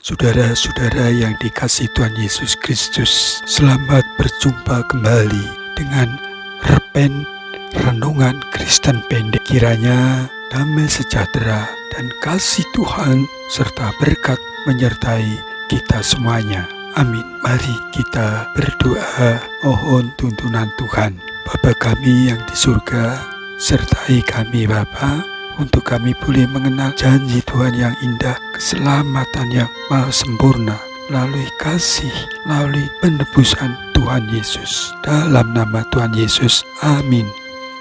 Saudara-saudara yang dikasihi Tuhan Yesus Kristus, selamat berjumpa kembali dengan Repen Renungan Kristen Pendek. Kiranya damai sejahtera dan kasih Tuhan serta berkat menyertai kita semuanya. Amin. Mari kita berdoa mohon tuntunan Tuhan. Bapa kami yang di surga, sertai kami Bapa, untuk kami boleh mengenal janji Tuhan yang indah, keselamatan yang maha sempurna, melalui kasih, melalui penebusan Tuhan Yesus. Dalam nama Tuhan Yesus, amin.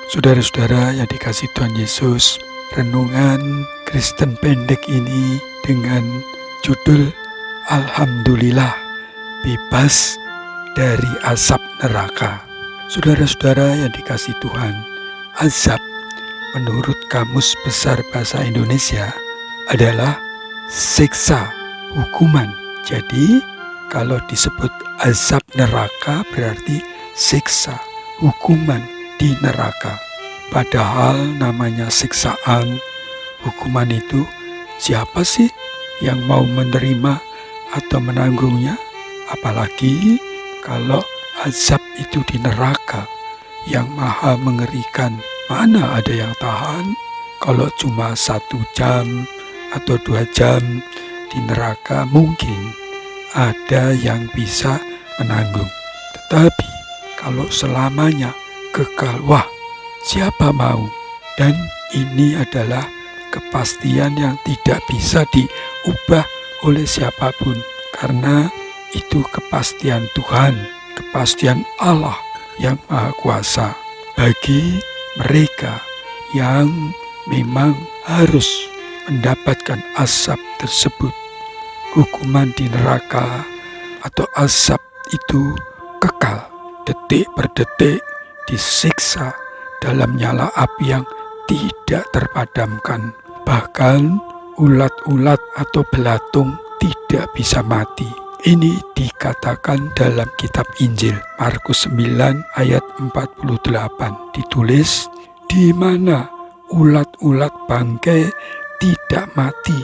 Saudara-saudara yang dikasihi Tuhan Yesus, renungan Kristen pendek ini dengan judul Alhamdulillah, bebas dari azab neraka. Saudara-saudara yang dikasihi Tuhan, azab menurut Kamus Besar Bahasa Indonesia adalah siksa, hukuman. Jadi kalau disebut azab neraka berarti siksa, hukuman di neraka. Padahal namanya siksaan, hukuman itu siapa sih yang mau menerima atau menanggungnya? Apalagi kalau azab itu di neraka yang maha mengerikan. Mana ada yang tahan kalau cuma 1 jam atau 2 jam di neraka? Mungkin ada yang bisa menanggung. Tetapi kalau selamanya kekal, wah siapa mau? Dan ini adalah kepastian yang tidak bisa diubah oleh siapapun. Karena itu kepastian Tuhan, kepastian Allah yang Maha Kuasa. Bagi mereka yang memang harus mendapatkan azab tersebut, hukuman di neraka atau azab itu kekal, detik per detik disiksa dalam nyala api yang tidak terpadamkan. Bahkan ulat-ulat atau belatung tidak bisa mati. Ini dikatakan dalam kitab Injil Markus 9 ayat 48, ditulis, di mana ulat-ulat bangkai tidak mati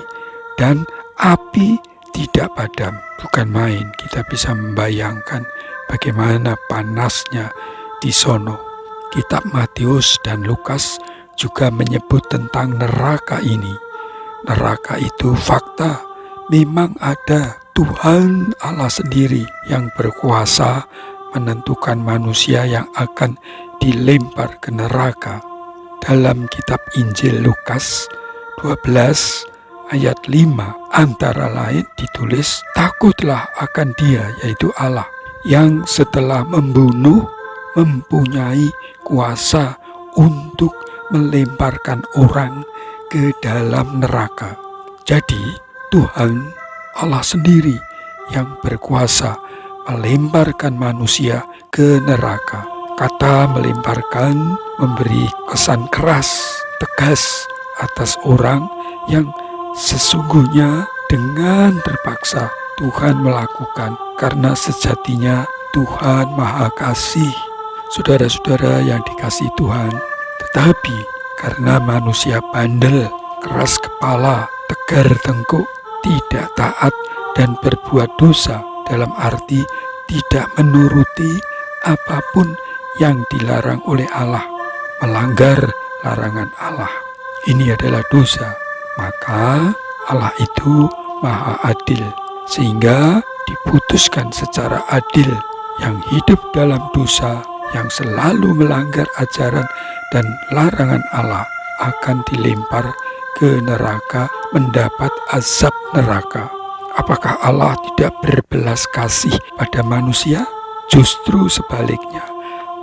dan api tidak padam. Bukan main, kita bisa membayangkan bagaimana panasnya di sono. Kitab Matius dan Lukas juga menyebut tentang neraka ini. Neraka itu fakta, memang ada. Tuhan Allah sendiri yang berkuasa menentukan manusia yang akan dilempar ke neraka. Dalam kitab Injil Lukas 12 ayat 5 antara lain ditulis, takutlah akan Dia, yaitu Allah, yang setelah membunuh mempunyai kuasa untuk melemparkan orang ke dalam neraka. Jadi Tuhan Allah sendiri yang berkuasa melemparkan manusia ke neraka. Kata melemparkan memberi kesan keras, tegas atas orang yang sesungguhnya dengan terpaksa Tuhan melakukan, karena sejatinya Tuhan Maha Kasih. Saudara-saudara yang dikasihi Tuhan, tetapi karena manusia bandel, keras kepala, tegar tengkuk, tidak taat dan berbuat dosa, dalam arti tidak menuruti apapun yang dilarang oleh Allah, melanggar larangan Allah. Ini adalah dosa. Maka Allah itu Maha Adil, sehingga diputuskan secara adil yang hidup dalam dosa, yang selalu melanggar ajaran dan larangan Allah akan dilempar ke neraka, mendapat azab neraka. Apakah Allah tidak berbelas kasih pada manusia? Justru sebaliknya,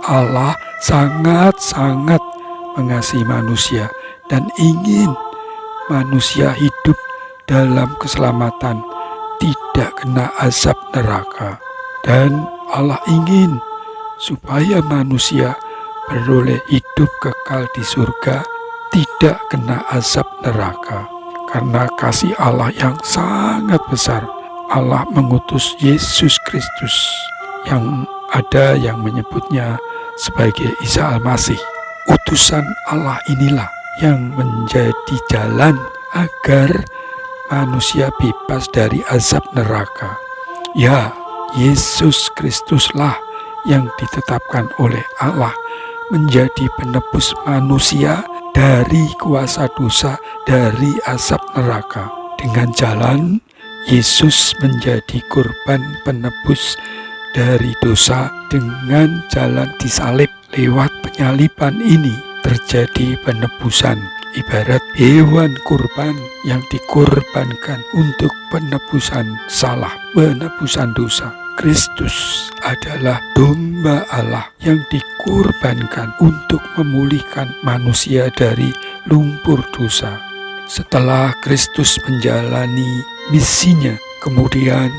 Allah sangat-sangat mengasihi manusia dan ingin manusia hidup dalam keselamatan, tidak kena azab neraka. Dan Allah ingin supaya manusia beroleh hidup kekal di surga, tidak kena azab neraka. Karena kasih Allah yang sangat besar, Allah mengutus Yesus Kristus, yang ada yang menyebutnya sebagai Isa Al-Masih. Utusan Allah inilah yang menjadi jalan agar manusia bebas dari azab neraka. Ya, Yesus Kristuslah yang ditetapkan oleh Allah menjadi penebus manusia dari kuasa dosa, dari azab neraka. Dengan jalan Yesus menjadi korban penebus dari dosa. Dengan jalan disalib, lewat penyaliban ini terjadi penebusan. Ibarat hewan kurban yang dikorbankan untuk penebusan salah, penebusan dosa. Kristus adalah domba Allah yang dikorbankan untuk memulihkan manusia dari lumpur dosa. Setelah Kristus menjalani misinya, kemudian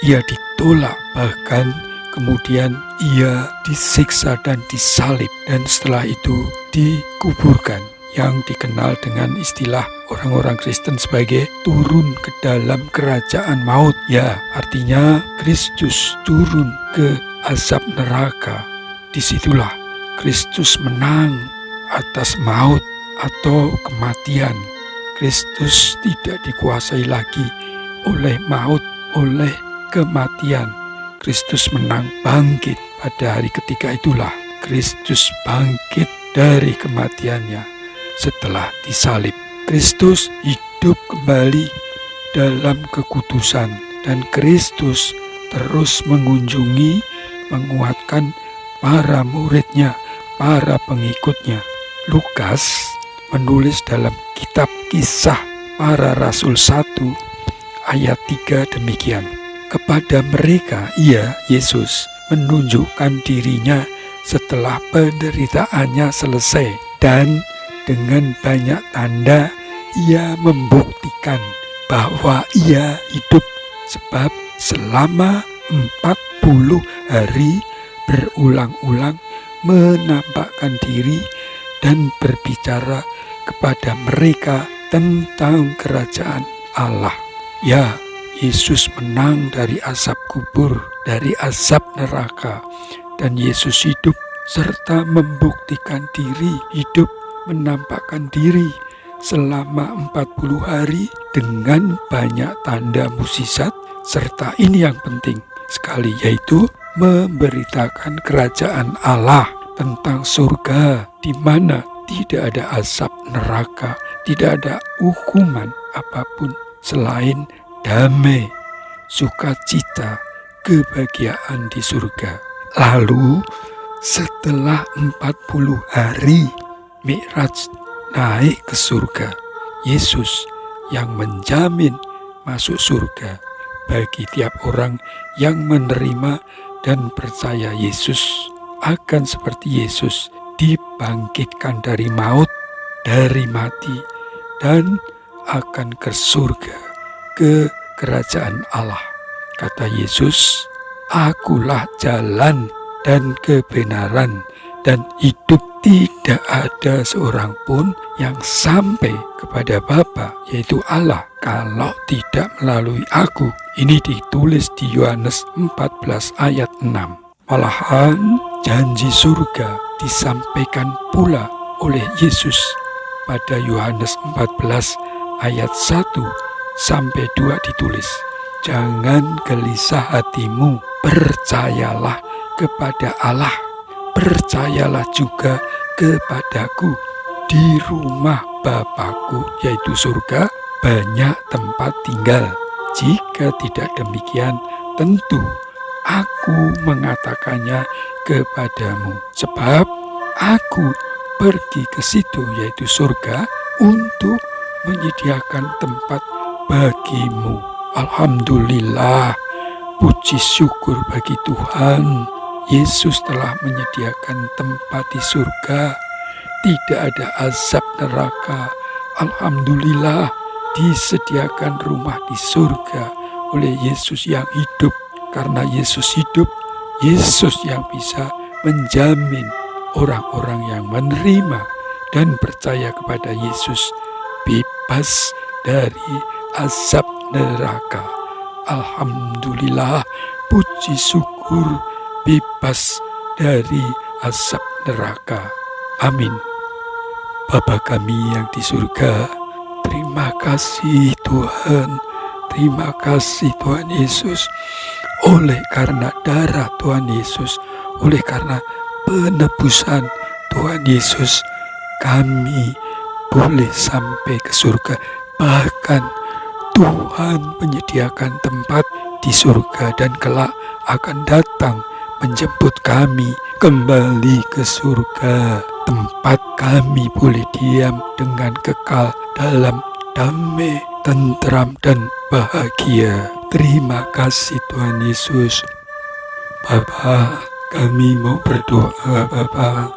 ia ditolak, bahkan kemudian ia disiksa dan disalib, dan setelah itu dikuburkan, yang dikenal dengan istilah orang-orang Kristen sebagai turun ke dalam kerajaan maut. Ya, artinya Kristus turun ke azab neraka. Disitulah Kristus menang atas maut atau kematian. Kristus tidak dikuasai lagi oleh maut, oleh kematian. Kristus menang, bangkit. Pada hari ketiga itulah Kristus bangkit dari kematiannya. Setelah disalib, Kristus hidup kembali dalam kekudusan, dan Kristus terus mengunjungi, menguatkan para muridnya, para pengikutnya. Lukas menulis dalam kitab Kisah Para Rasul 1 ayat 3 demikian. Kepada mereka ia, Yesus, menunjukkan dirinya setelah penderitaannya selesai, dan dengan banyak tanda ia membuktikan bahwa ia hidup, sebab selama 40 hari berulang-ulang menampakkan diri dan berbicara kepada mereka tentang kerajaan Allah. Ya, Yesus menang dari azab kubur, dari azab neraka, dan Yesus hidup serta membuktikan diri hidup, menampakkan diri selama 40 hari dengan banyak tanda mukjizat, serta ini yang penting sekali, yaitu memberitakan kerajaan Allah, tentang surga di mana tidak ada azab neraka, tidak ada hukuman apapun selain damai, sukacita, kebahagiaan di surga. Lalu setelah 40 hari Mi'raj, naik ke surga, Yesus yang menjamin masuk surga bagi tiap orang yang menerima dan percaya Yesus akan seperti Yesus dibangkitkan dari maut, dari mati, dan akan ke surga, ke kerajaan Allah. Kata Yesus, "Akulah jalan dan kebenaran dan hidup. Tidak ada seorang pun yang sampai kepada Bapa, yaitu Allah, kalau tidak melalui aku." Ini ditulis di Yohanes 14 ayat 6. Malahan janji surga disampaikan pula oleh Yesus pada Yohanes 14 ayat 1 sampai 2 ditulis, "Jangan gelisah hatimu, percayalah kepada Allah, percayalah juga kepadaku. Di rumah Bapakku, yaitu surga, banyak tempat tinggal. Jika tidak demikian, tentu aku mengatakannya kepadamu. Sebab aku pergi ke situ, yaitu surga, untuk menyediakan tempat bagimu." Alhamdulillah, puji syukur bagi Tuhan. Yesus telah menyediakan tempat di surga. Tidak ada azab neraka. Alhamdulillah, disediakan rumah di surga oleh Yesus yang hidup. Karena Yesus hidup, Yesus yang bisa menjamin orang-orang yang menerima dan percaya kepada Yesus bebas dari azab neraka. Alhamdulillah, puji syukur, bebas dari azab neraka. Amin. Bapa kami yang di surga, terima kasih Tuhan. Terima kasih Tuhan Yesus. Oleh karena darah Tuhan Yesus, oleh karena penebusan Tuhan Yesus, kami boleh sampai ke surga. Bahkan Tuhan menyediakan tempat di surga dan kelak akan datang menjemput kami kembali ke surga. Tempat kami boleh diam dengan kekal dalam damai, tentram, dan bahagia. Terima kasih Tuhan Yesus. Bapa, kami mau berdoa Bapa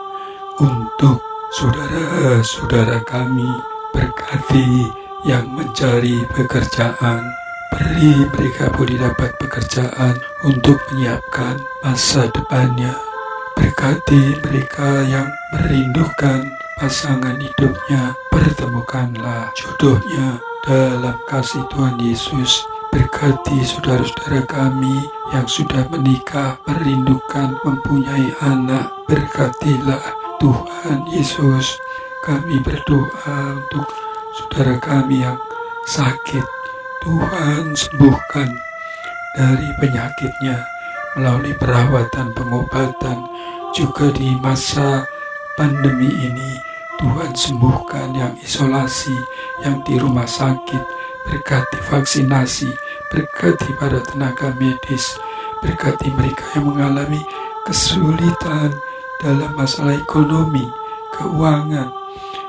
untuk saudara-saudara kami. Berkati yang mencari pekerjaan, beri mereka boleh dapat pekerjaan untuk menyiapkan masa depannya. Berkati mereka yang merindukan pasangan hidupnya, pertemukanlah jodohnya dalam kasih Tuhan Yesus. Berkati saudara-saudara kami yang sudah menikah, merindukan mempunyai anak, berkatilah Tuhan Yesus. Kami berdoa untuk saudara kami yang sakit, Tuhan sembuhkan dari penyakitnya melalui perawatan, pengobatan, juga di masa pandemi ini. Tuhan sembuhkan yang isolasi, yang di rumah sakit, berkati vaksinasi, berkati para tenaga medis, berkati mereka yang mengalami kesulitan dalam masalah ekonomi, keuangan,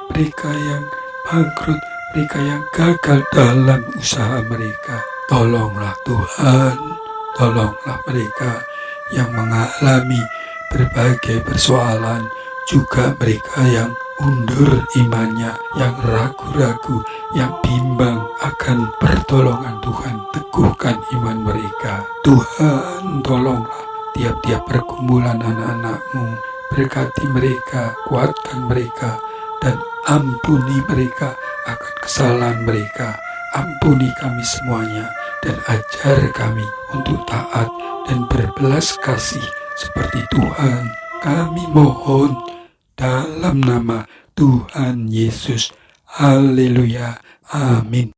mereka yang bangkrut, mereka yang gagal dalam usaha mereka. Tolonglah Tuhan, tolonglah mereka yang mengalami berbagai persoalan, juga mereka yang undur imannya, yang ragu-ragu, yang bimbang akan pertolongan Tuhan. Teguhkan iman mereka. Tuhan, tolonglah tiap-tiap pergumulan anak-anak-Mu. Berkati mereka, kuatkan mereka, dan ampuni mereka akan kesalahan mereka. Ampuni kami semuanya, dan ajar kami untuk taat dan berbelas kasih seperti Tuhan. Kami mohon dalam nama Tuhan Yesus. Haleluya. Amin.